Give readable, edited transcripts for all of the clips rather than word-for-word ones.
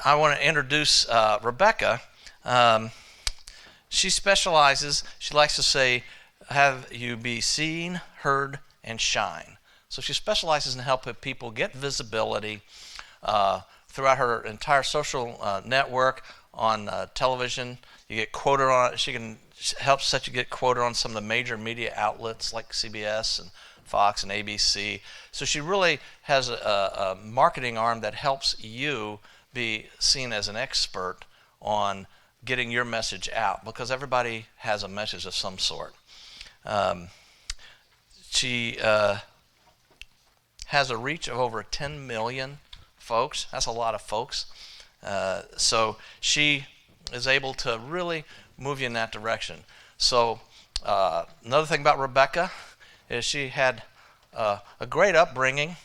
I want to introduce Rebecca. She specializes, she likes to say, have you be seen, heard, and shine. So she specializes in helping people get visibility throughout her entire social network, on television. You get quoted on it. She can help set you get quoted on some of the major media outlets like CBS and Fox and ABC. So she really has a marketing arm that helps you be seen as an expert on getting your message out, because everybody has a message of some sort. She has a reach of over 10 million folks. That's a lot of folks. So she is able to really move you in that direction. So another thing about Rebecca is she had a great upbringing,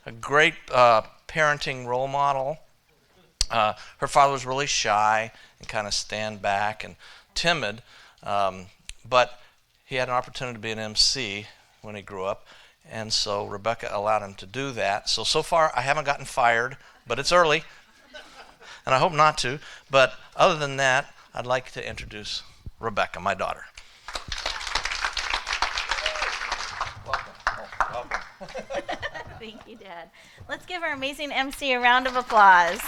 a great parenting role model. Her father was really shy and kind of stand back and timid, but he had an opportunity to be an MC when he grew up, and so Rebecca allowed him to do that. So far I haven't gotten fired, but it's early, and I hope not to. But other than that, I'd like to introduce Rebecca, my daughter. Welcome. Thank you, Dad. Let's give our amazing MC a round of applause.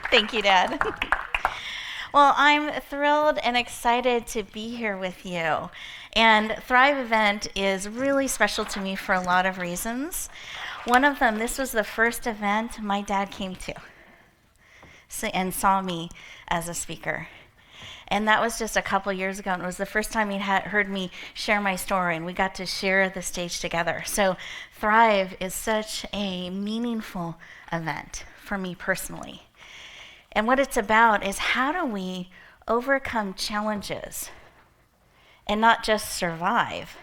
Thank you, Dad. Well, I'm thrilled and excited to be here with you. And Thrive event is really special to me for a lot of reasons. One of them, this was the first event my dad came to and saw me as a speaker. And that was just a couple years ago, and it was the first time he had heard me share my story, and we got to share the stage together. So Thrive is such a meaningful event for me personally. And what it's about is, how do we overcome challenges and not just survive,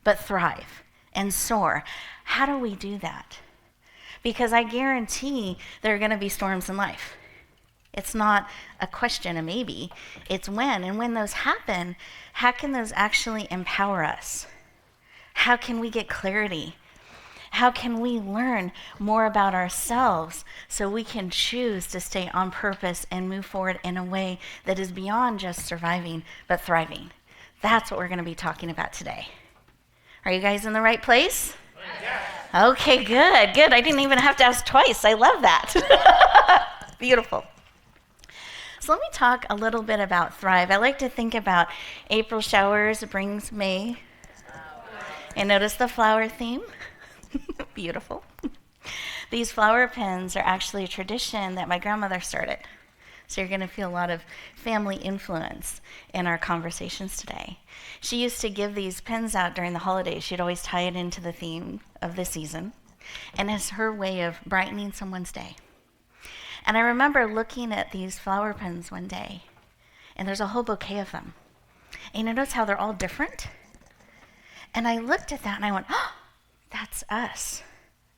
but thrive and soar? How do we do that? Because I guarantee there are going to be storms in life. It's not a question, a maybe. It's when. And when those happen, how can those actually empower us? How can we get clarity? How can we learn more about ourselves so we can choose to stay on purpose and move forward in a way that is beyond just surviving, but thriving? That's what we're going to be talking about today. Are you guys in the right place? Yes. Okay, good. I didn't even have to ask twice. I love that. Beautiful. So let me talk a little bit about Thrive. I like to think about April showers brings May. And notice the flower theme. Beautiful. These flower pens are actually a tradition that my grandmother started. So you're going to feel a lot of family influence in our conversations today. She used to give these pens out during the holidays. She'd always tie it into the theme of the season. And it's her way of brightening someone's day. And I remember looking at these flower pens one day, and there's a whole bouquet of them. And you notice how they're all different? And I looked at that and I went, oh, that's us.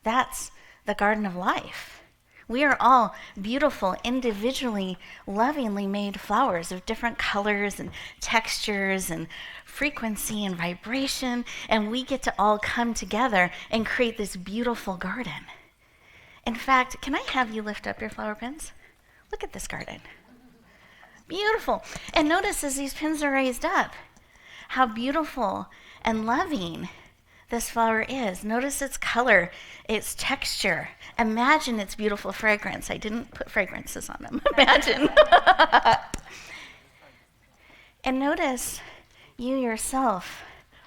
That's the garden of life. We are all beautiful, individually, lovingly made flowers of different colors and textures and frequency and vibration, and we get to all come together and create this beautiful garden. In fact, can I have you lift up your flower pens? Look at this garden. Beautiful. And notice as these pins are raised up, how beautiful and loving this flower is. Notice its color, its texture. Imagine its beautiful fragrance. I didn't put fragrances on them. Imagine. And notice you yourself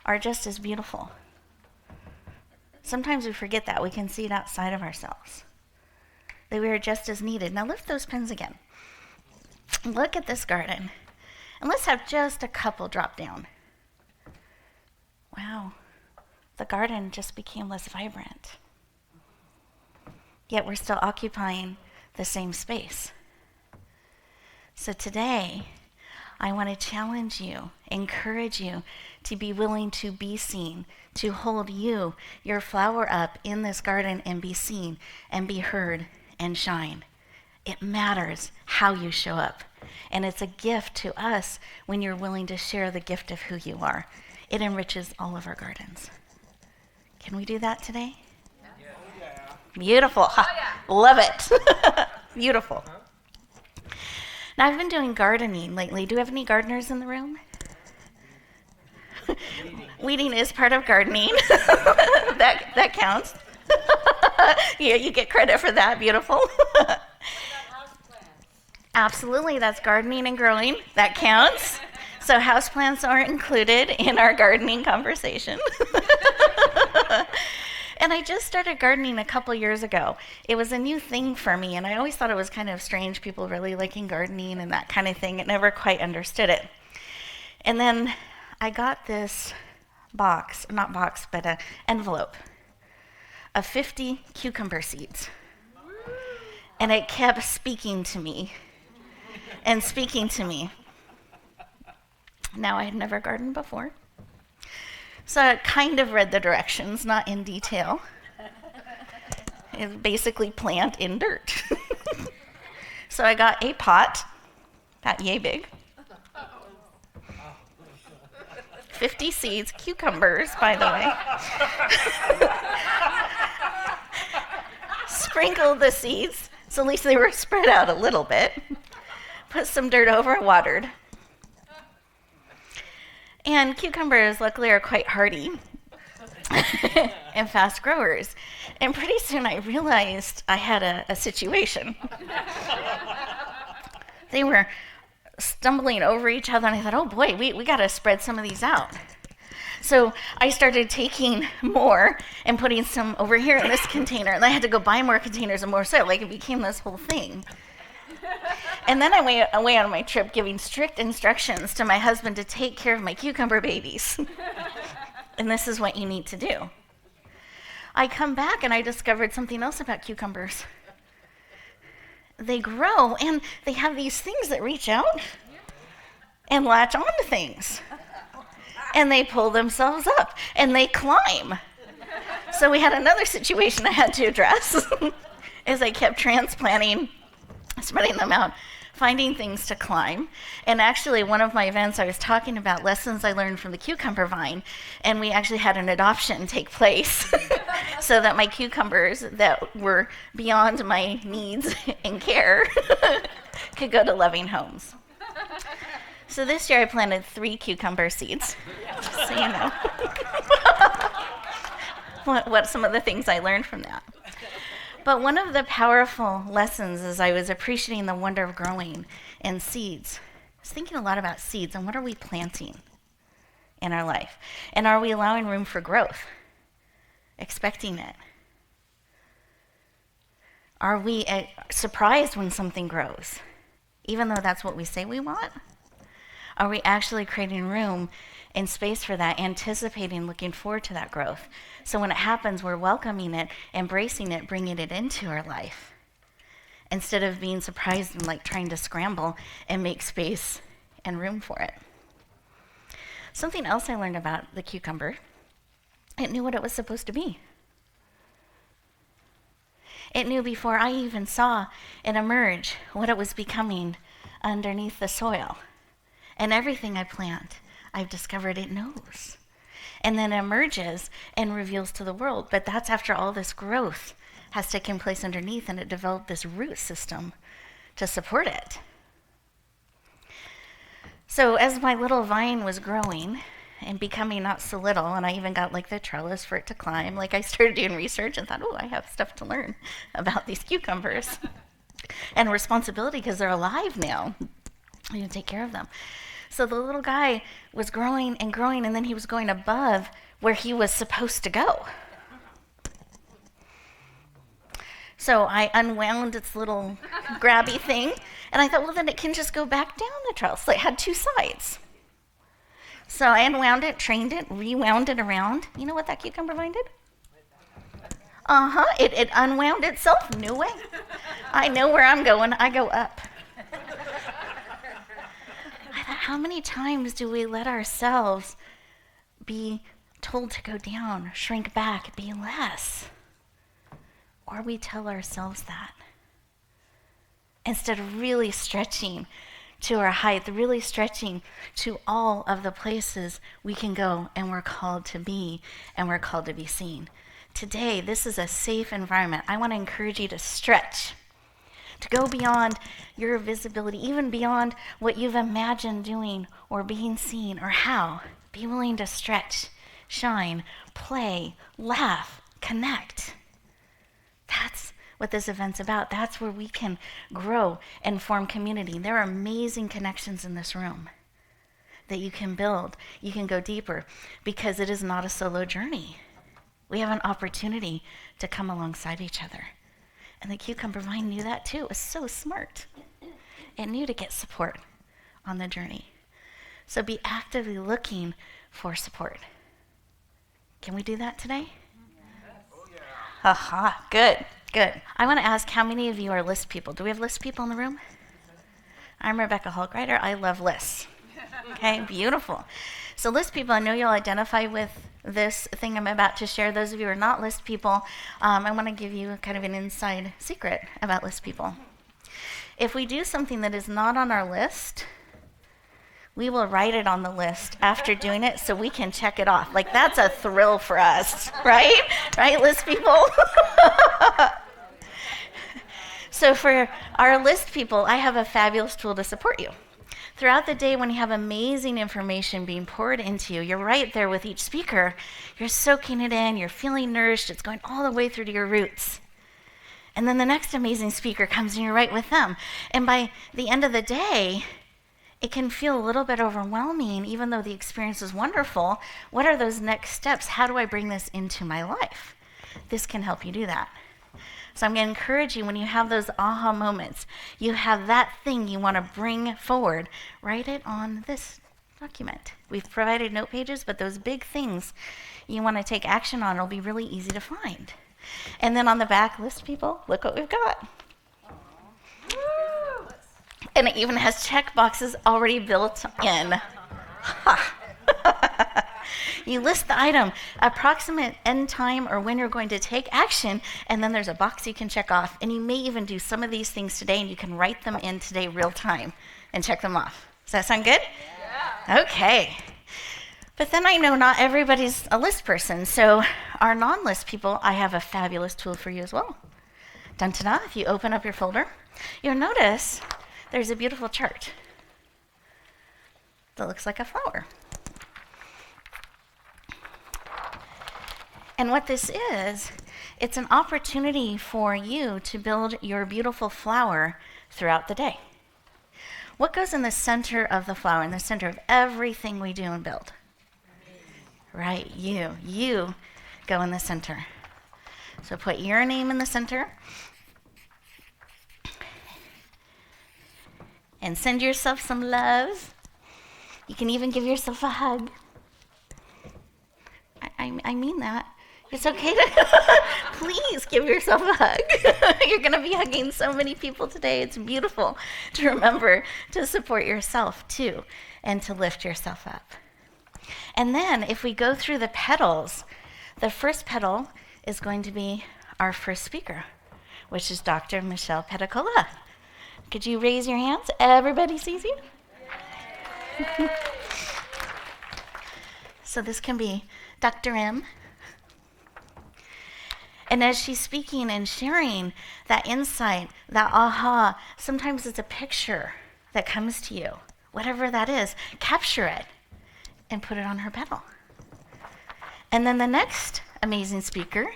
are just as beautiful. Sometimes we forget that. We can see it outside of ourselves, that we are just as needed. Now lift those pens again. Look at this garden. And let's have just a couple drop down. Wow. The garden just became less vibrant. Yet we're still occupying the same space. So today, I want to challenge you, encourage you to be willing to be seen, to hold you, your flower up in this garden and be seen and be heard and shine. It matters how you show up. And it's a gift to us when you're willing to share the gift of who you are. It enriches all of our gardens. Can we do that today? Yeah. Beautiful. Ha. Love it. Beautiful. Now, I've been doing gardening lately. Do we have any gardeners in the room? Weeding is part of gardening. that counts. Yeah, you get credit for that. Beautiful. Absolutely, that's gardening and growing. That counts. So houseplants are included in our gardening conversation. And I just started gardening a couple years ago. It was a new thing for me, and I always thought it was kind of strange, people really liking gardening and that kind of thing. I never quite understood it. And then I got this an envelope of 50 cucumber seeds. And it kept speaking to me and speaking to me. Now, I had never gardened before, so I kind of read the directions, not in detail. It's basically plant in dirt. So I got a pot, about yay big, 50 seeds, cucumbers, by the way. Sprinkled the seeds, so at least they were spread out a little bit. Put some dirt over and watered. And cucumbers, luckily, are quite hardy and fast growers. And pretty soon I realized I had a situation. They were stumbling over each other, and I thought, oh boy, we got to spread some of these out. So I started taking more and putting some over here in this container, and I had to go buy more containers and more soil. Like, it became this whole thing. And then I went away on my trip giving strict instructions to my husband to take care of my cucumber babies. And this is what you need to do. I come back and I discovered something else about cucumbers. They grow and they have these things that reach out and latch onto things. And they pull themselves up and they climb. So we had another situation I had to address as I kept transplanting, spreading them out, finding things to climb. And actually, one of my events, I was talking about lessons I learned from the cucumber vine, and we actually had an adoption take place so that my cucumbers that were beyond my needs and care could go to loving homes. So this year I planted 3 cucumber seeds, just so you know what some of the things I learned from that. But one of the powerful lessons as I was appreciating the wonder of growing and seeds, I was thinking a lot about seeds and what are we planting in our life? And are we allowing room for growth? Expecting it? Are we surprised when something grows, even though that's what we say we want? Are we actually creating room and space for that, anticipating, looking forward to that growth? So when it happens, we're welcoming it, embracing it, bringing it into our life, instead of being surprised and like trying to scramble and make space and room for it. Something else I learned about the cucumber, it knew what it was supposed to be. It knew before I even saw it emerge what it was becoming underneath the soil. And everything I plant, I've discovered it knows. And then emerges and reveals to the world. But that's after all this growth has taken place underneath, and it developed this root system to support it. So as my little vine was growing and becoming not so little, and I even got like the trellis for it to climb, like I started doing research and thought, oh, I have stuff to learn about these cucumbers. And responsibility because they're alive now. I'm going to take care of them. So the little guy was growing and growing, and then he was going above where he was supposed to go. So I unwound its little grabby thing, and I thought, well, then it can just go back down the trellis. So it had 2 sides. So I unwound it, trained it, rewound it around. You know what that cucumber vine did? It unwound itself, new way. I know where I'm going. I go up. How many times do we let ourselves be told to go down, shrink back, be less? Or we tell ourselves that instead of really stretching, to our height, really stretching to all of the places we can go and we're called to be and we're called to be seen. Today, this is a safe environment. I want to encourage you to stretch, to go beyond your visibility, even beyond what you've imagined doing or being seen or how. Be willing to stretch, shine, play, laugh, connect. That's what this event's about. That's where we can grow and form community. There are amazing connections in this room that you can build. You can go deeper because it is not a solo journey. We have an opportunity to come alongside each other. And the Cucumber Vine knew that too. It was so smart. It knew to get support on the journey. So be actively looking for support. Can we do that today? Aha, good. Good. I want to ask how many of you are list people? Do we have list people in the room? I'm Rebecca Hall Gruyter. I love lists. Okay, beautiful. So list people, I know you'll identify with this thing I'm about to share. Those of you who are not list people, I want to give you kind of an inside secret about list people. If we do something that is not on our list, we will write it on the list after doing it so we can check it off. Like, that's a thrill for us, right? Right, list people? So for our list people, I have a fabulous tool to support you. Throughout the day, when you have amazing information being poured into you, you're right there with each speaker. You're soaking it in. You're feeling nourished. It's going all the way through to your roots. And then the next amazing speaker comes and you're right with them. And by the end of the day, it can feel a little bit overwhelming, even though the experience is wonderful. What are those next steps? How do I bring this into my life? This can help you do that. So I'm going to encourage you, when you have those aha moments, you have that thing you want to bring forward, write it on this document. We've provided note pages, but those big things you want to take action on will be really easy to find. And then on the back, list people, look what we've got. And it even has check boxes already built in. You list the item, approximate end time or when you're going to take action, and then there's a box you can check off. And you may even do some of these things today, and you can write them in today real time and check them off. Does that sound good? Yeah. Okay. But then I know not everybody's a list person, so our non-list people, I have a fabulous tool for you as well. Dun-ta-da, if you open up your folder, you'll notice there's a beautiful chart that looks like a flower. And what this is, it's an opportunity for you to build your beautiful flower throughout the day. What goes in the center of the flower, in the center of everything we do and build? Right, you. You go in the center. So put your name in the center. And send yourself some love. You can even give yourself a hug. I mean that. It's okay to please give yourself a hug. You're going to be hugging so many people today. It's beautiful to remember to support yourself too and to lift yourself up. And then if we go through the petals, the first petal is going to be our first speaker, which is Dr. Michelle Pedicola. Could you raise your hands? Everybody sees you? So this can be Dr. M. And as she's speaking and sharing that insight, that aha, sometimes it's a picture that comes to you. Whatever that is, capture it and put it on her petal. And then the next amazing speaker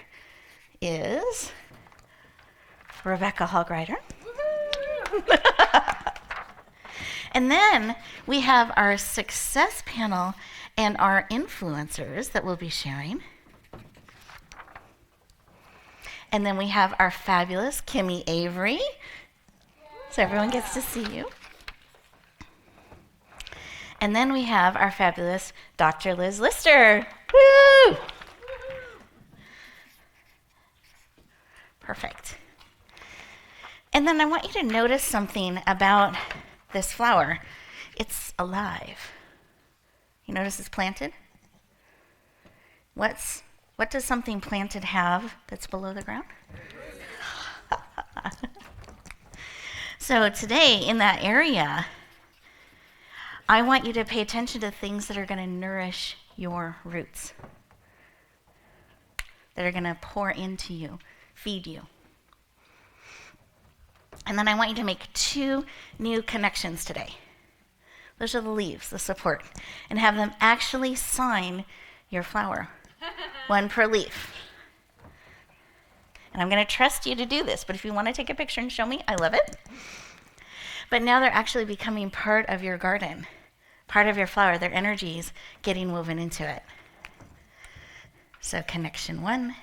is Rebecca Hall Gruyter. And then we have our success panel and our influencers that we'll be sharing. And then we have our fabulous Kimmy Avery. So everyone gets to see you. And then we have our fabulous Dr. Liz Lister. Woo! Perfect. And then I want you to notice something about this flower. It's alive. You notice it's planted? What does something planted have that's below the ground? So today in that area, I want you to pay attention to things that are going to nourish your roots, that are going to pour into you, feed you. And then I want you to make 2 new connections today. Those are the leaves, the support, and have them actually sign your flower, 1 per leaf. And I'm going to trust you to do this, but if you want to take a picture and show me, I love it. But now they're actually becoming part of your garden, part of your flower. Their energy's getting woven into it. So connection 1.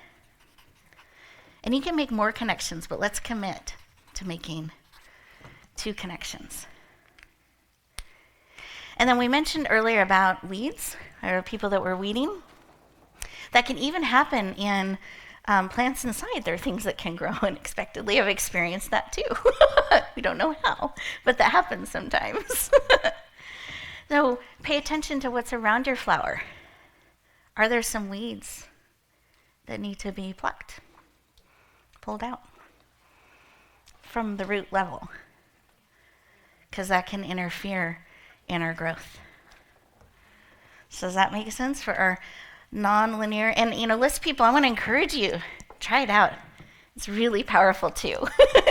And you can make more connections, but let's commit to making 2 connections. And then we mentioned earlier about weeds, or people that were weeding. That can even happen in plants inside. There are things that can grow unexpectedly. I've experienced that too. We don't know how, but that happens sometimes. So pay attention to what's around your flower. Are there some weeds that need to be plucked, pulled out from the root level? Because that can interfere in our growth. So does that make sense for our non-linear? And list people, I want to encourage you, try it out. It's really powerful too,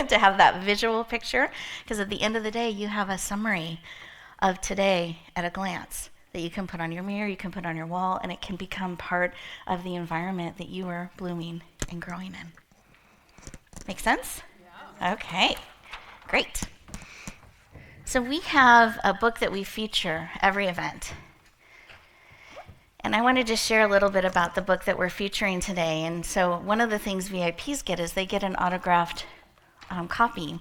to have that visual picture, because at the end of the day, you have a summary of today at a glance that you can put on your mirror, you can put on your wall, and it can become part of the environment that you are blooming and growing in. Make sense? Yeah. Okay, great. So we have a book that we feature every event. And I wanted to share a little bit about the book that we're featuring today. And so one of the things VIPs get is they get an autographed copy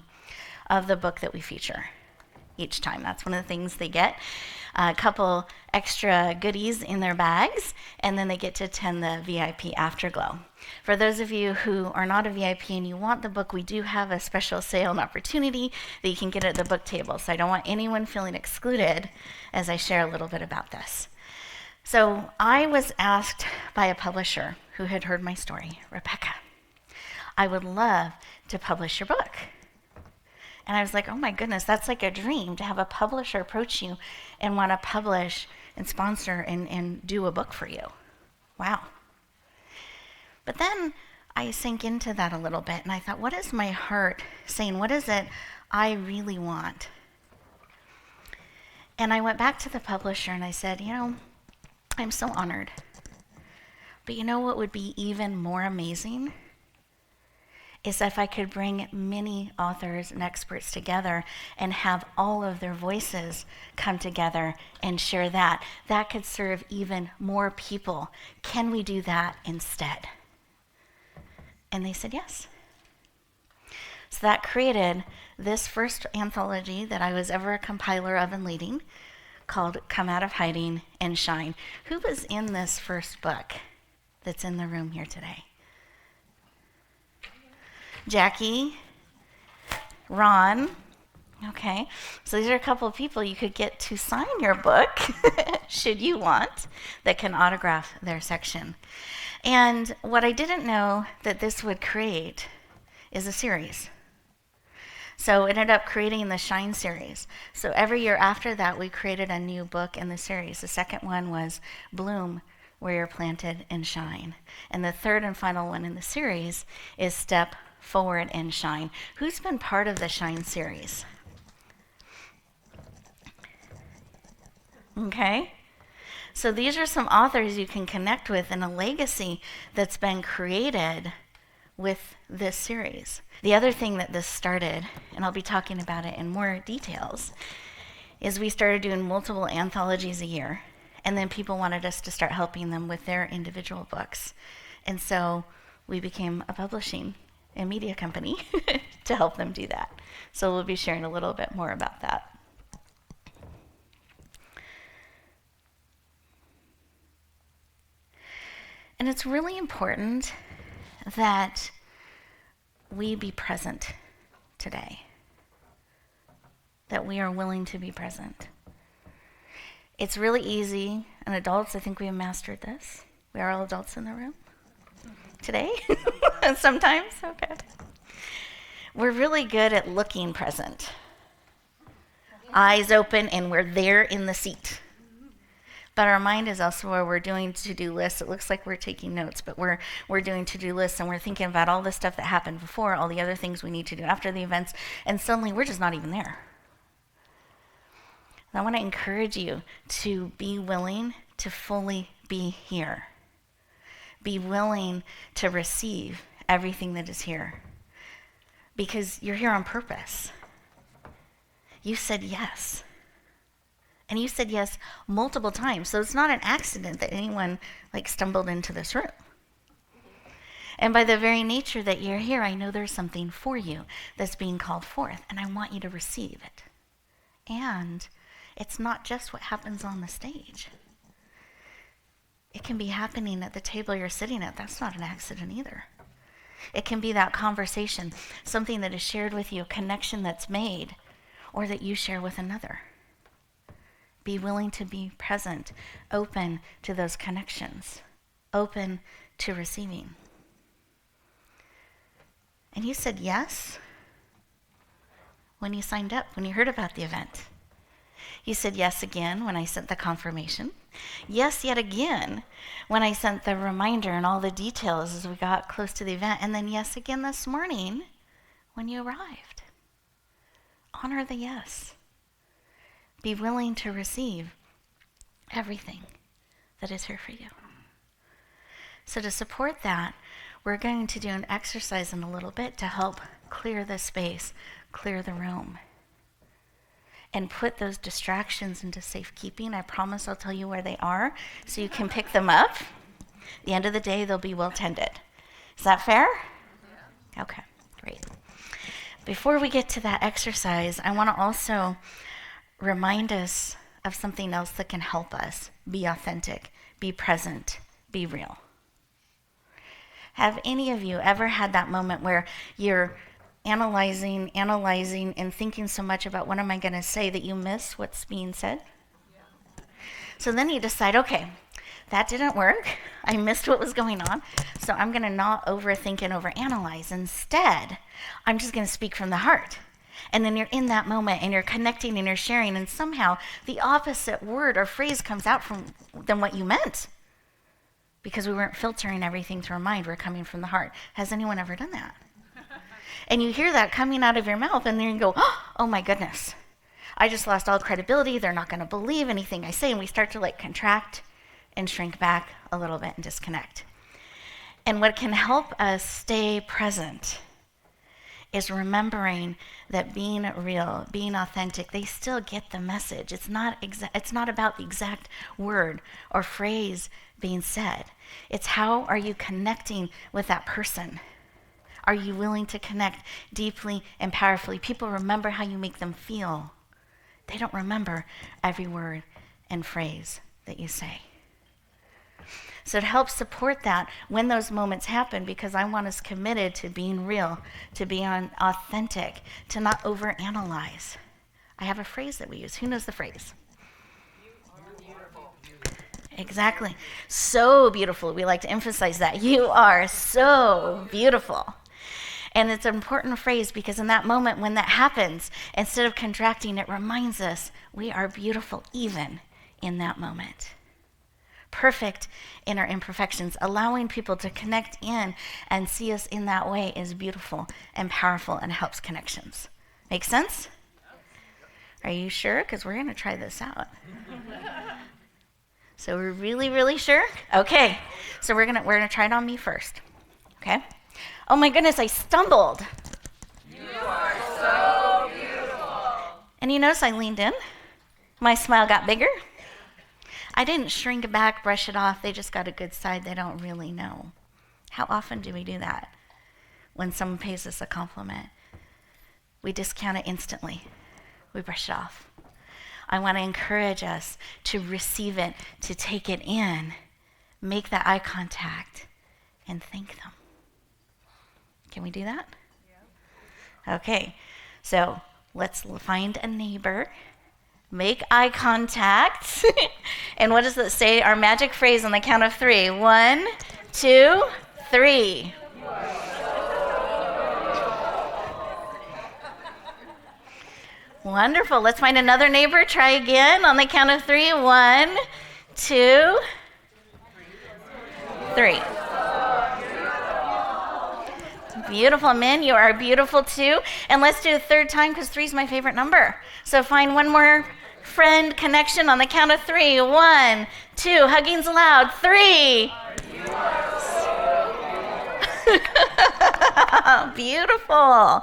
of the book that we feature each time. That's one of the things they get. A couple extra goodies in their bags, and then they get to attend the VIP Afterglow. For those of you who are not a VIP and you want the book, we do have a special sale and opportunity that you can get at the book table. So I don't want anyone feeling excluded as I share a little bit about this. So I was asked by a publisher who had heard my story, Rebecca, I would love to publish your book. And I was like, oh my goodness, that's like a dream to have a publisher approach you and want to publish and sponsor and do a book for you. Wow. But then I sank into that a little bit and I thought, what is my heart saying? What is it I really want? And I went back to the publisher and I said, I'm so honored. But you know what would be even more amazing? Is if I could bring many authors and experts together and have all of their voices come together and share that. That could serve even more people. Can we do that instead? And they said yes. So that created this first anthology that I was ever a compiler of and leading, called Come Out of Hiding and Shine. Who was in this first book that's in the room here today? Jackie, Ron. Okay, so these are a couple of people you could get to sign your book, should you want, that can autograph their section. And what I didn't know that this would create is a series. So it ended up creating the Shine series. So every year after that, we created a new book in the series. The second one was Bloom, Where You're Planted and Shine. And the third and final one in the series is Step Forward and Shine. Who's been part of the Shine series? Okay. So these are some authors you can connect with and a legacy that's been created with this series. The other thing that this started, and I'll be talking about it in more details, is we started doing multiple anthologies a year, and then people wanted us to start helping them with their individual books. And so we became a publishing and media company to help them do that. So we'll be sharing a little bit more about that. And it's really important that we be present today, that we are willing to be present. It's really easy, and adults, I think we have mastered this. We are all adults in the room today? Sometimes? Okay. We're really good at looking present. Eyes open, and we're there in the seat. But our mind is also where we're doing to-do lists. It looks like we're taking notes, but we're doing to-do lists, and we're thinking about all the stuff that happened before, all the other things we need to do after the events, and suddenly we're just not even there. And I want to encourage you to be willing to fully be here. Be willing to receive everything that is here. Because you're here on purpose. You said yes. And you said yes multiple times. So it's not an accident that anyone stumbled into this room. And by the very nature that you're here, I know there's something for you that's being called forth. And I want you to receive it. And it's not just what happens on the stage. It can be happening at the table you're sitting at. That's not an accident either. It can be that conversation, something that is shared with you, a connection that's made, or that you share with another. Be willing to be present, open to those connections, open to receiving. And you said yes when you signed up, when you heard about the event. You said yes again when I sent the confirmation. Yes, yet again when I sent the reminder and all the details as we got close to the event. And then yes again this morning when you arrived. Honor the yes. Be willing to receive everything that is here for you. So to support that, we're going to do an exercise in a little bit to help clear the space, clear the room, and put those distractions into safekeeping. I promise I'll tell you where they are so you can pick them up. At the end of the day, they'll be well tended. Is that fair? Yeah. Okay, great. Before we get to that exercise, I want to also remind us of something else that can help us be authentic, be present, be real. Have any of you ever had that moment where you're analyzing, and thinking so much about what am I going to say that you miss what's being said? Yeah. So then you decide, okay, that didn't work. I missed what was going on. So I'm going to not overthink and overanalyze. Instead, I'm just going to speak from the heart. And then you're in that moment and you're connecting and you're sharing, and somehow the opposite word or phrase comes out than what you meant. Because we weren't filtering everything through our mind. We're coming from the heart. Has anyone ever done that? And you hear that coming out of your mouth, and then you go, oh my goodness, I just lost all credibility. They're not going to believe anything I say. And we start to contract and shrink back a little bit and disconnect. And what can help us stay present is remembering that being real, being authentic, they still get the message. It's not about the exact word or phrase being said. It's how are you connecting with that person? Are you willing to connect deeply and powerfully? People remember how you make them feel. They don't remember every word and phrase that you say. So to help support that when those moments happen, because I want us committed to being real, to being authentic, to not overanalyze. I have a phrase that we use. Who knows the phrase? You are beautiful. Exactly. So beautiful. We like to emphasize that. You are so beautiful. And it's an important phrase because in that moment when that happens, instead of contracting, it reminds us we are beautiful even in that moment. Perfect in our imperfections. Allowing people to connect in and see us in that way is beautiful and powerful and helps connections. Make sense? Are you sure? Because we're going to try this out. So we're really, really sure? Okay. So we're gonna try it on me first. Okay? Oh my goodness, I stumbled. You are so beautiful. And you notice I leaned in. My smile got bigger. I didn't shrink back, brush it off. They just got a good side. They don't really know. How often do we do that? When someone pays us a compliment, we discount it instantly. We brush it off. I want to encourage us to receive it, to take it in, make that eye contact, and thank them. Can we do that? Yeah. Okay, so let's find a neighbor, make eye contact, and what does it say? Our magic phrase on the count of 3. 1, 2, 3. Wonderful. Let's find another neighbor. Try again on the count of 3. 1, 2, 3. Beautiful. Men, you are beautiful too. And let's do a third time because 3 is my favorite number. So find one more friend connection on the count of 3. 1, 2. Hugging's allowed. 3. Beautiful.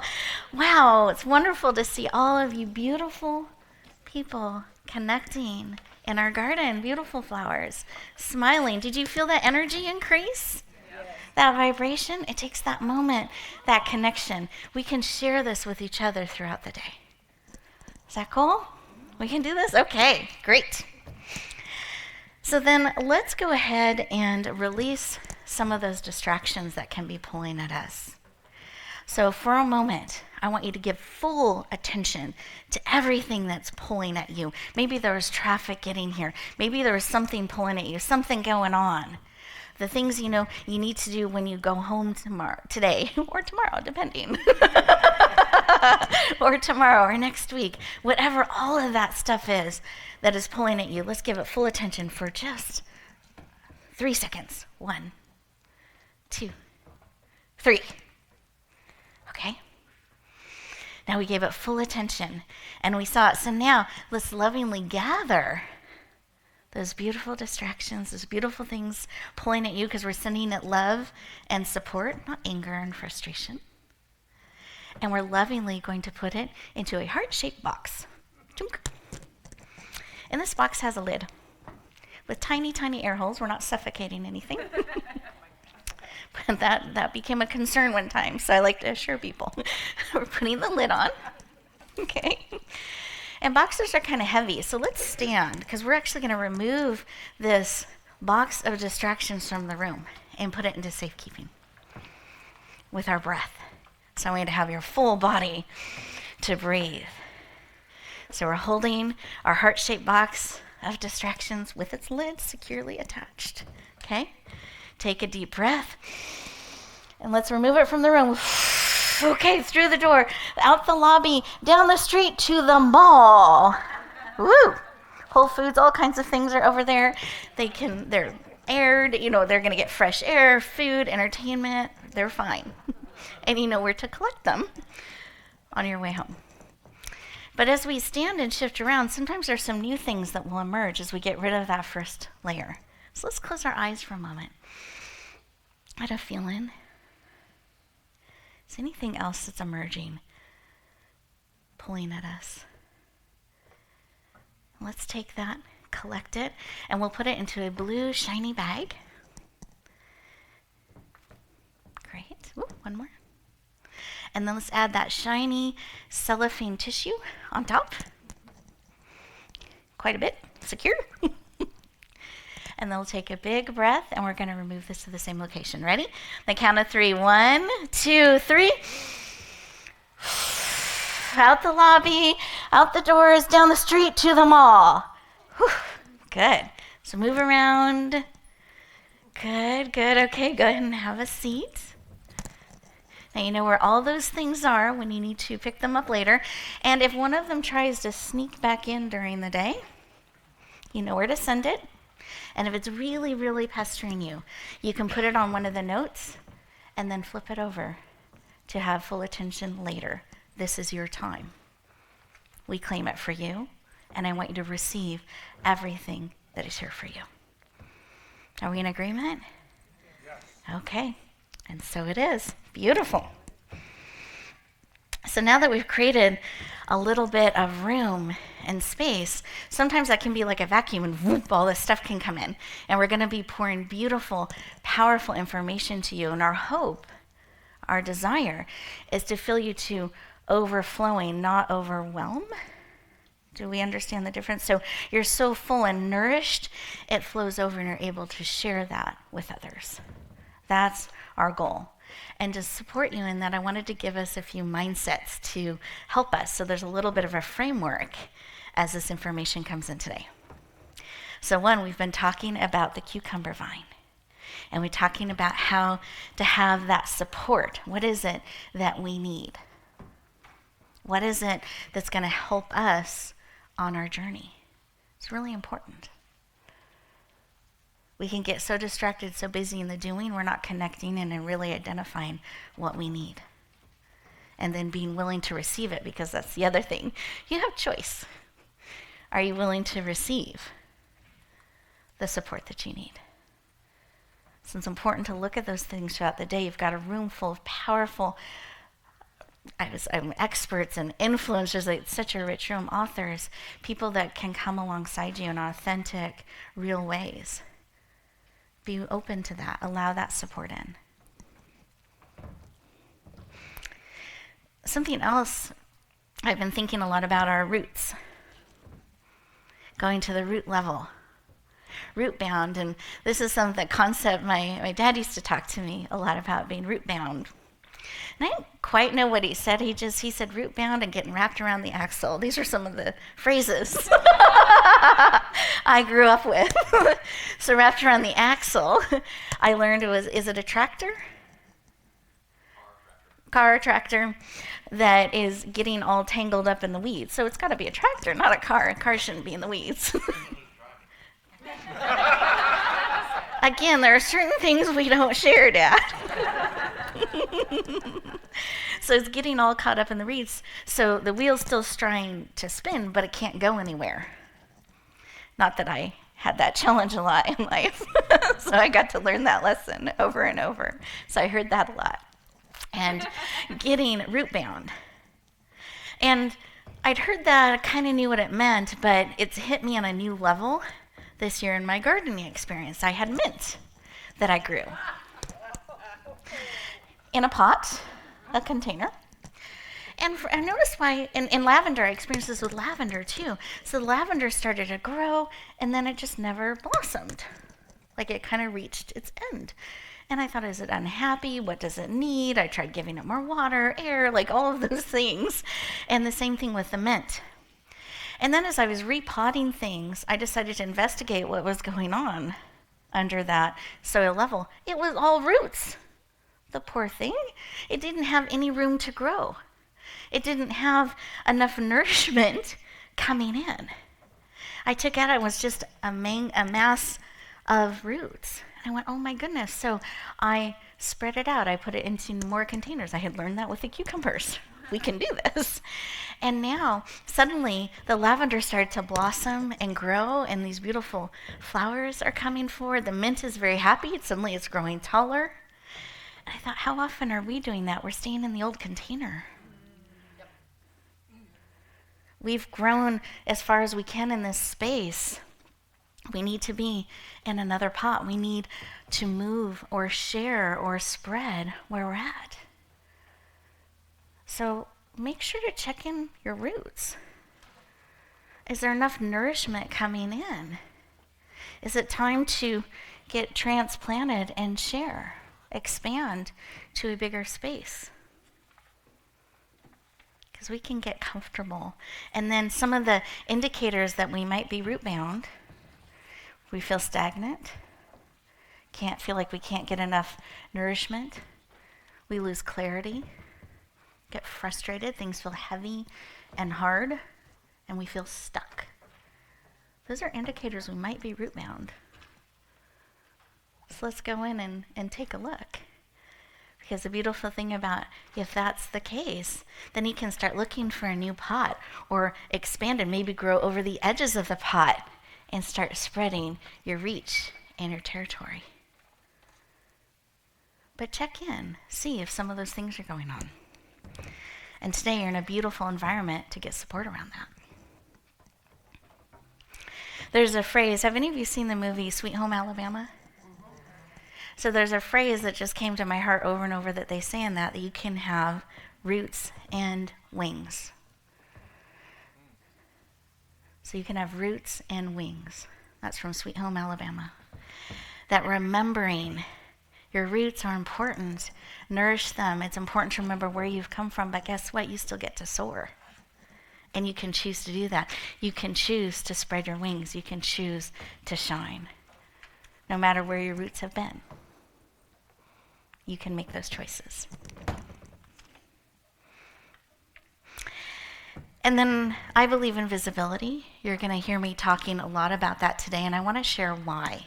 Wow, it's wonderful to see all of you beautiful people connecting in our garden. Beautiful flowers, smiling. Did you feel that energy increase? Yes. That vibration? It takes that moment, that connection. We can share this with each other throughout the day. Is that cool? We can do this? Okay, great. So then let's go ahead and release some of those distractions that can be pulling at us. So for a moment, I want you to give full attention to everything that's pulling at you. Maybe there was traffic getting here. Maybe there was something pulling at you, something going on. The things you know you need to do when you go home today, or tomorrow, depending. Or tomorrow, or next week. Whatever all of that stuff is that is pulling at you, let's give it full attention for just 3 seconds. 1, 2, 3. Okay? Now we gave it full attention and we saw it. So now let's lovingly gather those beautiful distractions, those beautiful things pulling at you because we're sending it love and support, not anger and frustration. And we're lovingly going to put it into a heart-shaped box. And this box has a lid with tiny, tiny air holes. We're not suffocating anything. But that became a concern one time, so I like to assure people. We're putting the lid on, okay? And boxes are kind of heavy, so let's stand, because we're actually going to remove this box of distractions from the room and put it into safekeeping with our breath. So I want you to have your full body to breathe. So we're holding our heart-shaped box of distractions with its lid securely attached, okay? Take a deep breath, and let's remove it from the room. Okay, through the door, out the lobby, down the street to the mall. Woo! Whole Foods, all kinds of things are over there. They're aired, they're gonna get fresh air, food, entertainment. They're fine. And you know where to collect them on your way home. But as we stand and shift around, sometimes there's some new things that will emerge as we get rid of that first layer. So let's close our eyes for a moment. I had a feeling. Is anything else that's emerging, pulling at us? Let's take that, collect it, and we'll put it into a blue shiny bag. Great. Ooh, one more. And then let's add that shiny cellophane tissue on top. Quite a bit. Secure. And then we'll take a big breath, and we're going to remove this to the same location. Ready? The count of 3. 1, 2, 3. Out the lobby, out the doors, down the street to the mall. Whew. Good. So move around. Good. Okay, go ahead and have a seat. Now you know where all those things are when you need to pick them up later. And if one of them tries to sneak back in during the day, you know where to send it. And if it's really, really pestering you, you can put it on one of the notes and then flip it over to have full attention later. This is your time. We claim it for you, and I want you to receive everything that is here for you. Are we in agreement? Yes. Okay, and so it is. Beautiful. So now that we've created a little bit of room and space, sometimes that can be like a vacuum and whoop, all this stuff can come in. And we're going to be pouring beautiful, powerful information to you. And our hope, our desire, is to fill you to overflowing, not overwhelm. Do we understand the difference? So you're so full and nourished, it flows over and you're able to share that with others. That's our goal. And to support you in that, I wanted to give us a few mindsets to help us. So there's a little bit of a framework as this information comes in today. So one, we've been talking about the cucumber vine. And we're talking about how to have that support. What is it that we need? What is it that's going to help us on our journey? It's really important. We can get so distracted, so busy in the doing, we're not connecting in and really identifying what we need. And then being willing to receive it, because that's the other thing. You have choice. Are you willing to receive the support that you need? So it's important to look at those things throughout the day. You've got a room full of powerful experts and influencers. It's such a rich room. Authors, people that can come alongside you in authentic, real ways. Be open to that. Allow that support in. Something else I've been thinking a lot about are roots. Going to the root level. Root bound. And this is the concept my dad used to talk to me a lot about, being root bound. And I didn't quite know what he said. He said root bound and getting wrapped around the axle. These are some of the phrases I grew up with. So wrapped around the axle, I learned is it a tractor? Car tractor that is getting all tangled up in the weeds. So it's got to be a tractor, not a car. A car shouldn't be in the weeds. Again, there are certain things we don't share, Dad. So it's getting all caught up in the weeds. So the wheel's still trying to spin, but it can't go anywhere. Not that I had that challenge a lot in life. So I got to learn that lesson over and over. So I heard that a lot. And getting root bound. And I'd heard that, I kind of knew what it meant, but it's hit me on a new level this year in my gardening experience. I had mint that I grew in a pot, a container. And I noticed in lavender, I experienced this with lavender too. So the lavender started to grow, and then it just never blossomed. Like it kind of reached its end. And I thought, is it unhappy? What does it need? I tried giving it more water, air, like all of those things. And the same thing with the mint. And then as I was repotting things, I decided to investigate what was going on under that soil level. It was all roots. The poor thing. It didn't have any room to grow. It didn't have enough nourishment coming in. I took out, it was just a mass of roots. And I went, oh my goodness. So I spread it out. I put it into more containers. I had learned that with the cucumbers. We can do this. And now, suddenly, the lavender started to blossom and grow, and these beautiful flowers are coming forward. The mint is very happy. Suddenly, it's growing taller. And I thought, how often are we doing that? We're staying in the old container. Yep. We've grown as far as we can in this space. We need to be in another pot. We need to move or share or spread where we're at. So make sure to check in your roots. Is there enough nourishment coming in? Is it time to get transplanted and share, expand to a bigger space? Because we can get comfortable. And then some of the indicators that we might be root bound, we feel stagnant, can't feel like we can't get enough nourishment, we lose clarity, get frustrated, things feel heavy and hard, and we feel stuck. Those are indicators we might be root bound. So let's go in and take a look. Because the beautiful thing about if that's the case, then you can start looking for a new pot or expand and maybe grow over the edges of the pot and start spreading your reach and your territory. But check in, see if some of those things are going on. And today you're in a beautiful environment to get support around that. There's a phrase, have any of you seen the movie Sweet Home Alabama? So there's a phrase that just came to my heart over and over that they say in that you can have roots and wings. So you can have roots and wings. That's from Sweet Home Alabama. That remembering your roots are important. Nourish them. It's important to remember where you've come from, but guess what? You still get to soar. And you can choose to do that. You can choose to spread your wings. You can choose to shine. No matter where your roots have been. You can make those choices. And then I believe in visibility. You're going to hear me talking a lot about that today, and I want to share why.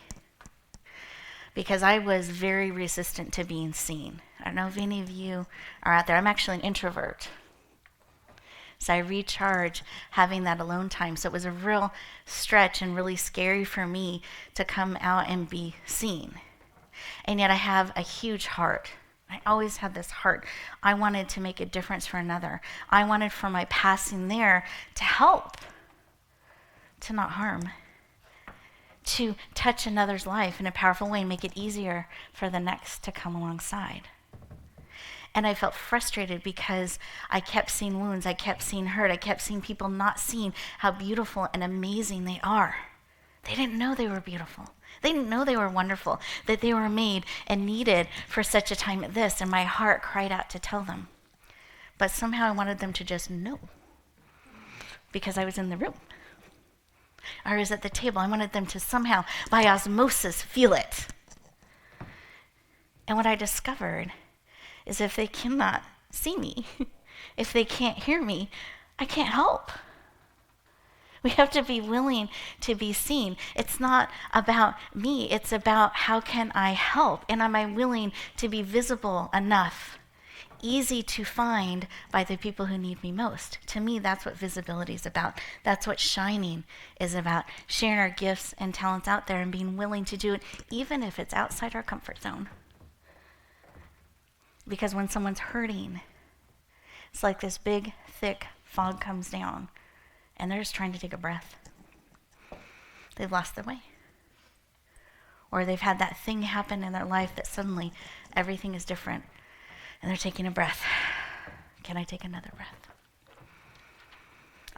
Because I was very resistant to being seen. I don't know if any of you are out there. I'm actually an introvert. So I recharge having that alone time. So it was a real stretch and really scary for me to come out and be seen. And yet I have a huge heart. I always had this heart. I wanted to make a difference for another. I wanted for my passing there to help, to not harm, to touch another's life in a powerful way and make it easier for the next to come alongside. And I felt frustrated because I kept seeing wounds, I kept seeing hurt, I kept seeing people not seeing how beautiful and amazing they are. They didn't know they were beautiful. They didn't know they were wonderful, that they were made and needed for such a time as this, and my heart cried out to tell them. But somehow I wanted them to just know, because I was in the room. I was at the table. I wanted them to somehow, by osmosis, feel it. And what I discovered is if they cannot see me, if they can't hear me, I can't help. We have to be willing to be seen. It's not about me. It's about how can I help? And am I willing to be visible enough, easy to find by the people who need me most? To me, that's what visibility is about. That's what shining is about. Sharing our gifts and talents out there and being willing to do it, even if it's outside our comfort zone. Because when someone's hurting, it's like this big, thick fog comes down, and they're just trying to take a breath. They've lost their way. Or they've had that thing happen in their life that suddenly everything is different, and they're taking a breath. Can I take another breath?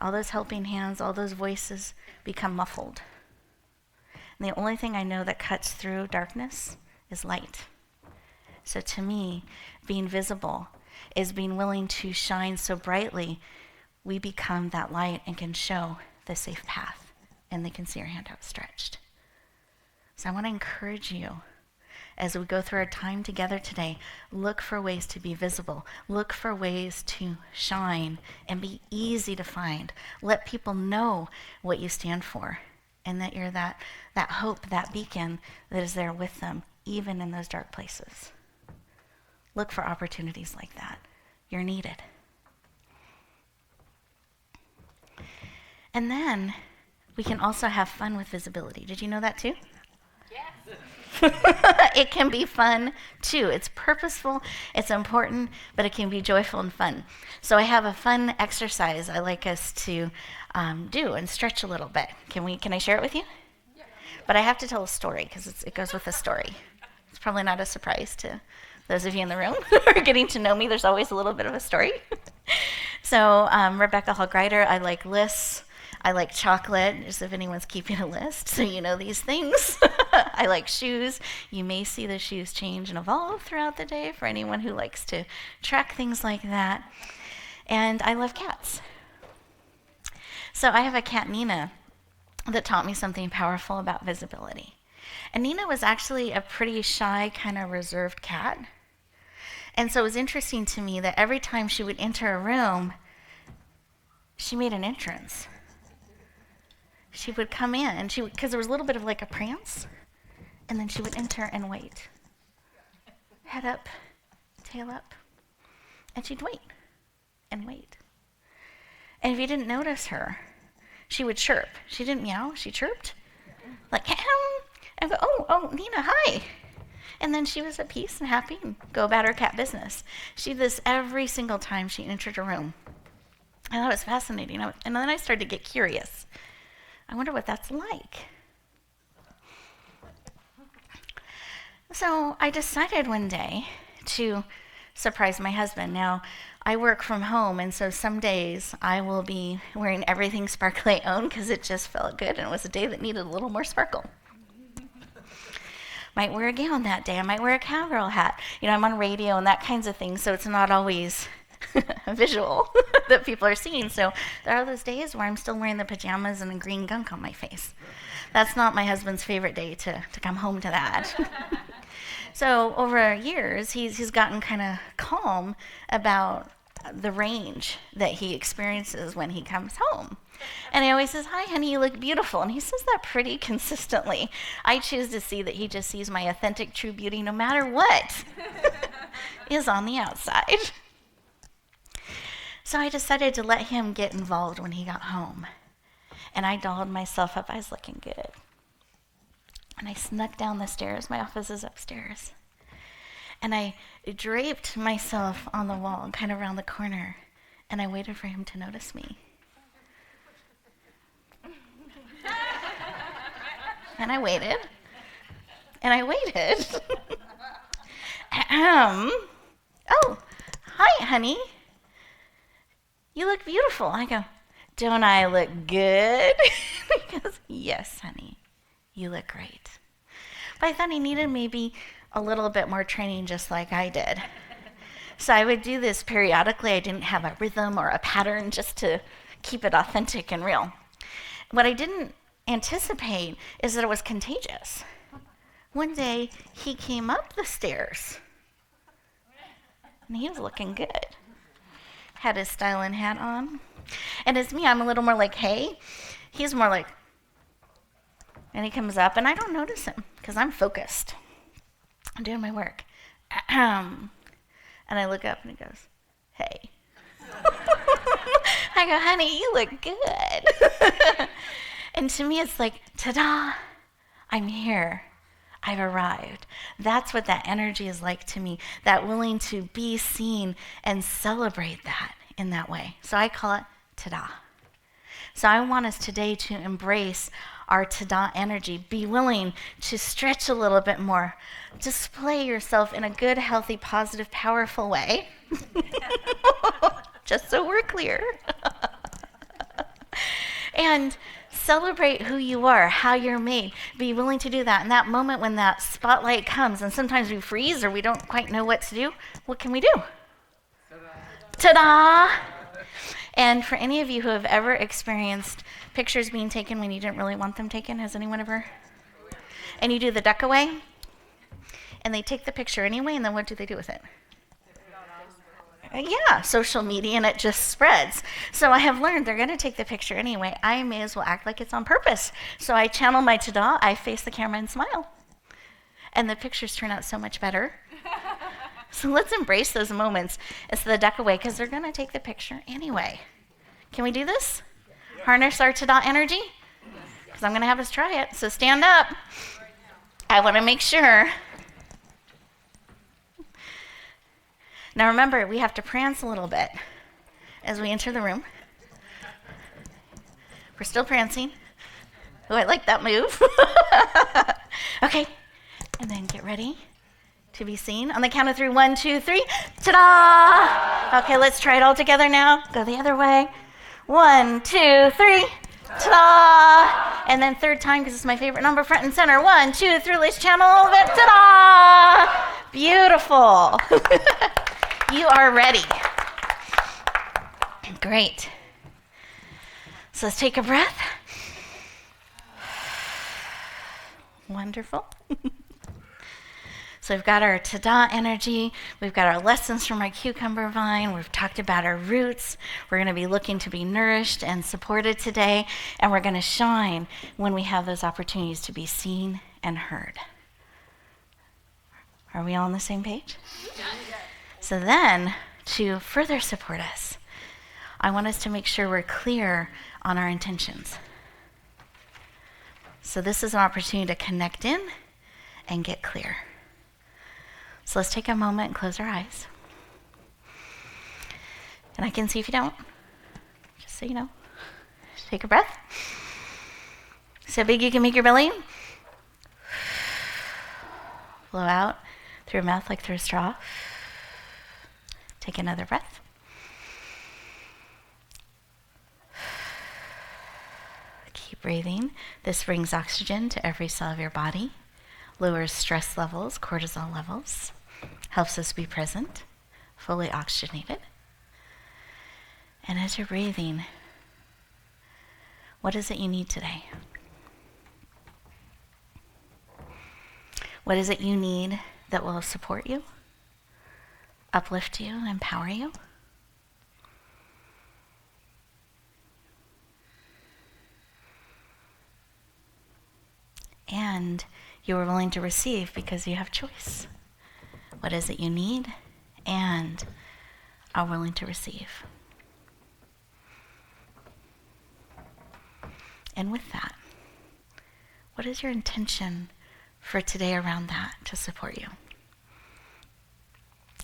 All those helping hands, all those voices become muffled. And the only thing I know that cuts through darkness is light. So to me, being visible is being willing to shine so brightly, we become that light and can show the safe path, and they can see our hand outstretched. So I want to encourage you, as we go through our time together today, look for ways to be visible. Look for ways to shine and be easy to find. Let people know what you stand for, and that you're that hope, that beacon that is there with them, even in those dark places. Look for opportunities like that. You're needed. And then we can also have fun with visibility. Did you know that too? Yes. It can be fun too. It's purposeful, it's important, but it can be joyful and fun. So I have a fun exercise I like us to do and stretch a little bit. Can I share it with you? Yeah. But I have to tell a story because it goes with a story. It's probably not a surprise to those of you in the room who are getting to know me. There's always a little bit of a story. So Rebecca Hall Gruyter, I like lists. I like chocolate, just if anyone's keeping a list, so you know these things. I like shoes. You may see the shoes change and evolve throughout the day for anyone who likes to track things like that. And I love cats. So I have a cat, Nina, that taught me something powerful about visibility. And Nina was actually a pretty shy, kind of reserved cat. And so it was interesting to me that every time she would enter a room, she made an entrance. She would come in, because there was a little bit of like a prance, and then she would enter and wait. Head up, tail up, and she'd wait and wait. And if you didn't notice her, she would chirp. She didn't meow, she chirped. Like, and go, oh, Nina, hi. And then she was at peace and happy and go about her cat business. She did this every single time she entered a room. I thought it was fascinating. And then I started to get curious. I wonder what that's like. So I decided one day to surprise my husband. Now, I work from home, and so some days I will be wearing everything sparkly I own because it just felt good, and it was a day that needed a little more sparkle. Might wear a gown that day. I might wear a cowgirl hat. I'm on radio and that kinds of things, so it's not always visual that people are seeing. So there are those days where I'm still wearing the pajamas and a green gunk on my face. That's not my husband's favorite day to come home to that. So over years, he's gotten kind of calm about the range that he experiences when he comes home. And he always says, "Hi, honey, you look beautiful." And he says that pretty consistently. I choose to see that he just sees my authentic, true beauty no matter what is on the outside. So I decided to let him get involved when he got home. And I dolled myself up. I was looking good. And I snuck down the stairs. My office is upstairs. And I draped myself on the wall, kind of around the corner. And I waited for him to notice me. And I waited. And I waited. Oh, hi, honey. You look beautiful. I go, "Don't I look good?" He goes, "Yes, honey, you look great." But I thought he needed maybe a little bit more training just like I did. So I would do this periodically. I didn't have a rhythm or a pattern just to keep it authentic and real. What I didn't anticipate is that it was contagious. One day, he came up the stairs, and he was looking good. Had his styling hat on. And as me, I'm a little more like, "Hey." He's more like, and he comes up, and I don't notice him because I'm focused. I'm doing my work. And I look up, and he goes, "Hey." I go, "Honey, you look good." And to me, it's like, ta-da, I'm here. I've arrived. That's what that energy is like to me, that willing to be seen and celebrate that in that way. So I call it ta-da. So I want us today to embrace our ta-da energy. Be willing to stretch a little bit more. Display yourself in a good, healthy, positive, powerful way. Just so we're clear. And celebrate who you are, how you're made. Be willing to do that. In that moment when that spotlight comes, and sometimes we freeze or we don't quite know what to do, what can we do? Ta-da! And for any of you who have ever experienced pictures being taken when you didn't really want them taken, has anyone ever? And you do the duck away, and they take the picture anyway, and then what do they do with it? Yeah, social media, and it just spreads. So I have learned they're going to take the picture anyway. I may as well act like it's on purpose. So I channel my ta-da, I face the camera and smile. And the pictures turn out so much better. So let's embrace those moments as the duck away, because they're going to take the picture anyway. Can we do this? Harness our ta-da energy? Because I'm going to have us try it. So stand up. I want to make sure. Now remember, we have to prance a little bit as we enter the room. We're still prancing. Oh, I like that move. Okay, and then get ready to be seen. On the count of 3, 1, 2, 3. Ta-da! Okay, let's try it all together now. Go the other way. 1, 2, 3. Ta-da! And then third time, because it's my favorite number, front and center. 1, 2, 3. Let's channel a little bit. Ta-da! Beautiful. You are ready. Great. So let's take a breath. Wonderful. So we've got our ta-da energy. We've got our lessons from our cucumber vine. We've talked about our roots. We're going to be looking to be nourished and supported today. And we're going to shine when we have those opportunities to be seen and heard. Are we all on the same page? So then, to further support us, I want us to make sure we're clear on our intentions. So this is an opportunity to connect in and get clear. So let's take a moment and close our eyes. And I can see if you don't, just so you know. Take a breath. So big you can make your belly. Blow out through your mouth like through a straw. Take another breath. Keep breathing. This brings oxygen to every cell of your body, lowers stress levels, cortisol levels, helps us be present, fully oxygenated. And as you're breathing, what is it you need today? What is it you need that will support you, uplift you, empower you? and you are willing to receive because you have choice. What is it you need and are willing to receive? And with that, what is your intention for today around that to support you?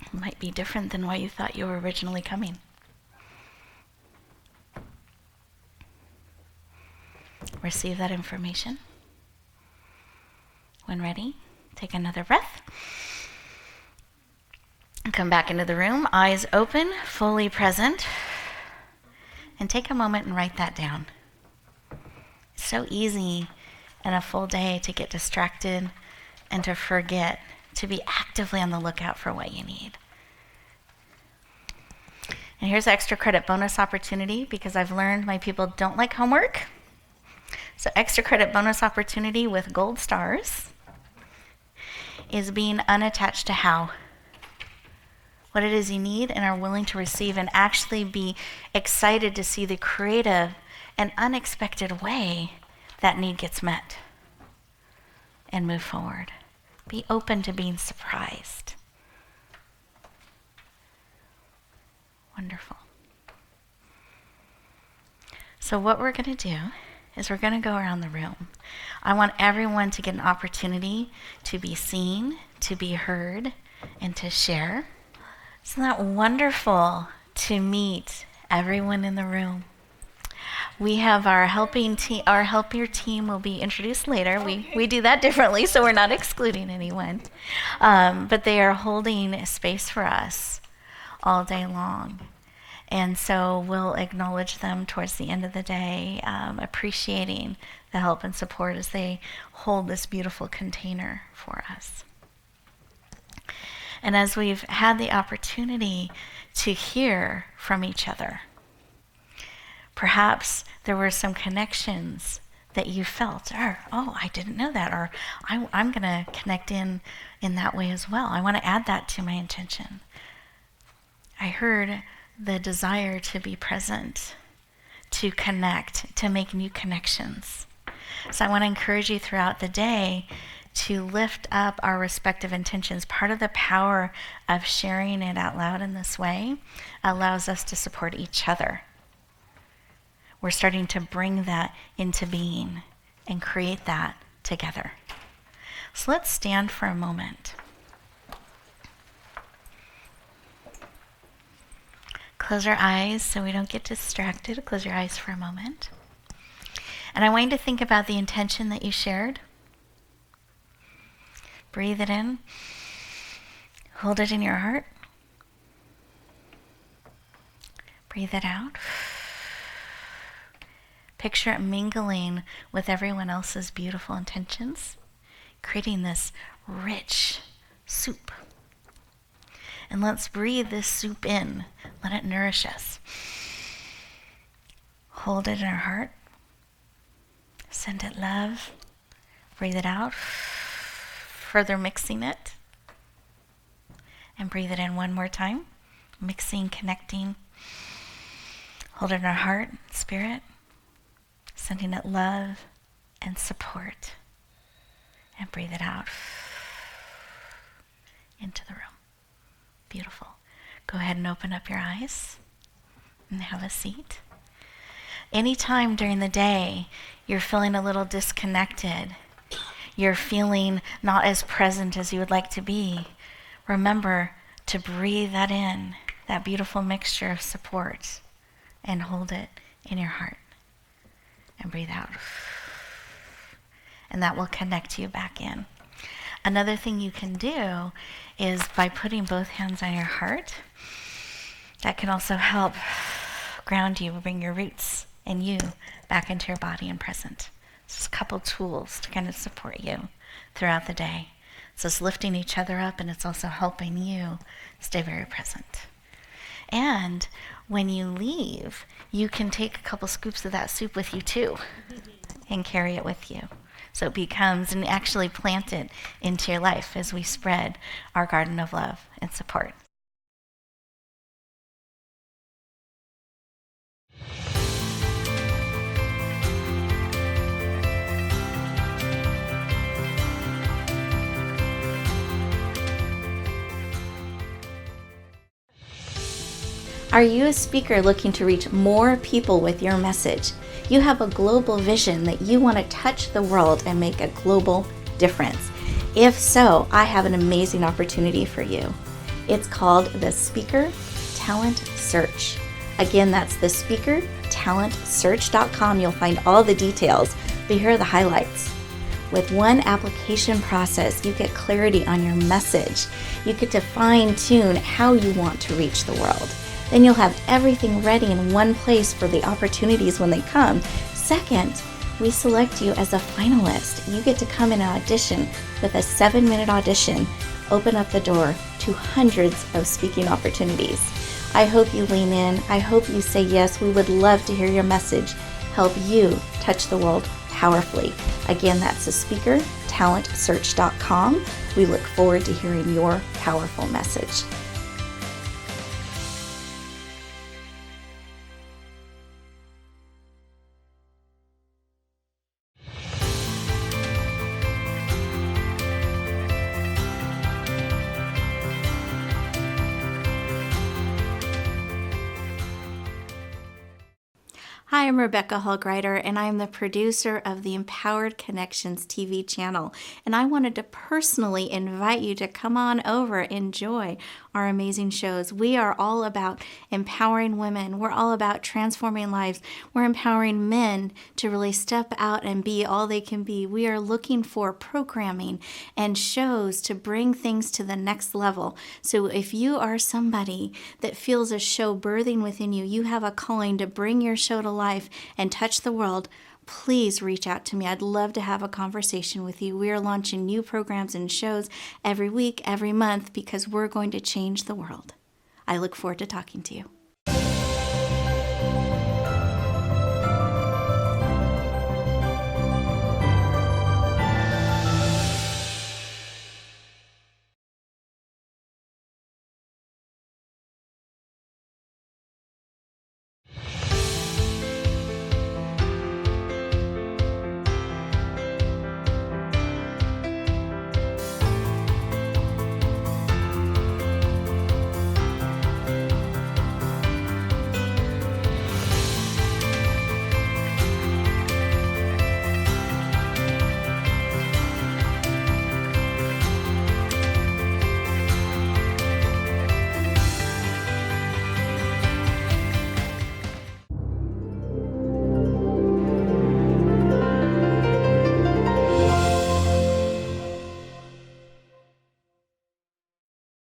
It might be different than why you thought you were originally coming. Receive that information. When ready, take another breath. Come back into the room, eyes open, fully present, and take a moment and write that down. It's so easy in a full day to get distracted and to forget to be actively on the lookout for what you need. And here's extra credit bonus opportunity because I've learned my people don't like homework. So extra credit bonus opportunity with gold stars is being unattached to how. What it is you need and are willing to receive, and actually be excited to see the creative and unexpected way that need gets met and move forward. Be open to being surprised. Wonderful. So what we're going to do is we're going to go around the room. I want everyone to get an opportunity to be seen, to be heard, and to share. Isn't that wonderful to meet everyone in the room? We have our helping team. Our helper team will be introduced later. We do that differently, so we're not excluding anyone. But they are holding a space for us all day long. And so we'll acknowledge them towards the end of the day, appreciating the help and support as they hold this beautiful container for us. And as we've had the opportunity to hear from each other, perhaps there were some connections that you felt, or, oh, I didn't know that, or I'm going to connect in that way as well. I want to add that to my intention. I heard the desire to be present, to connect, to make new connections. So I want to encourage you throughout the day to lift up our respective intentions. Part of the power of sharing it out loud in this way allows us to support each other. We're starting to bring that into being and create that together. So let's stand for a moment. Close your eyes so we don't get distracted. Close your eyes for a moment. And I want you to think about the intention that you shared. Breathe it in. Hold it in your heart. Breathe it out. Picture it mingling with everyone else's beautiful intentions, creating this rich soup. And let's breathe this soup in. Let it nourish us. Hold it in our heart. Send it love. Breathe it out. Further mixing it. And breathe it in one more time. Mixing, connecting. Hold it in our heart, spirit. Sending it love and support. And breathe it out into the room. Beautiful. Go ahead and open up your eyes and have a seat. Anytime during the day you're feeling a little disconnected, you're feeling not as present as you would like to be, remember to breathe that in, that beautiful mixture of support, and hold it in your heart. And breathe out. And that will connect you back in. Another thing you can do is by putting both hands on your heart, that can also help ground you, bring your roots and you back into your body and present. Just a couple tools to kind of support you throughout the day. So it's lifting each other up, and it's also helping you stay very present. And when you leave, you can take a couple scoops of that soup with you too and carry it with you. So it becomes and actually plant it into your life as we spread our garden of love and support. Are you a speaker looking to reach more people with your message? You have a global vision that you want to touch the world and make a global difference. If so, I have an amazing opportunity for you. It's called the Speaker Talent Search. Again, that's the speakertalentsearch.com. You'll find all the details, but here are the highlights. With one application process, you get clarity on your message. You get to fine-tune how you want to reach the world. Then you'll have everything ready in one place for the opportunities when they come. Second, we select you as a finalist. You get to come in and audition with a 7-minute audition, open up the door to hundreds of speaking opportunities. I hope you lean in. I hope you say yes. We would love to hear your message. Help you touch the world powerfully. Again, that's the speakertalentsearch.com. We look forward to hearing your powerful message. Hi, I'm Rebecca Hall Gruyter, and I'm the producer of the Empowered Connections TV channel. And I wanted to personally invite you to come on over, enjoy our amazing shows. We are all about empowering women. We're all about transforming lives. We're empowering men to really step out and be all they can be. We are looking for programming and shows to bring things to the next level. So if you are somebody that feels a show birthing within you, you have a calling to bring your show to life and touch the world, please reach out to me. I'd love to have a conversation with you. We are launching new programs and shows every week, every month, because we're going to change the world. I look forward to talking to you.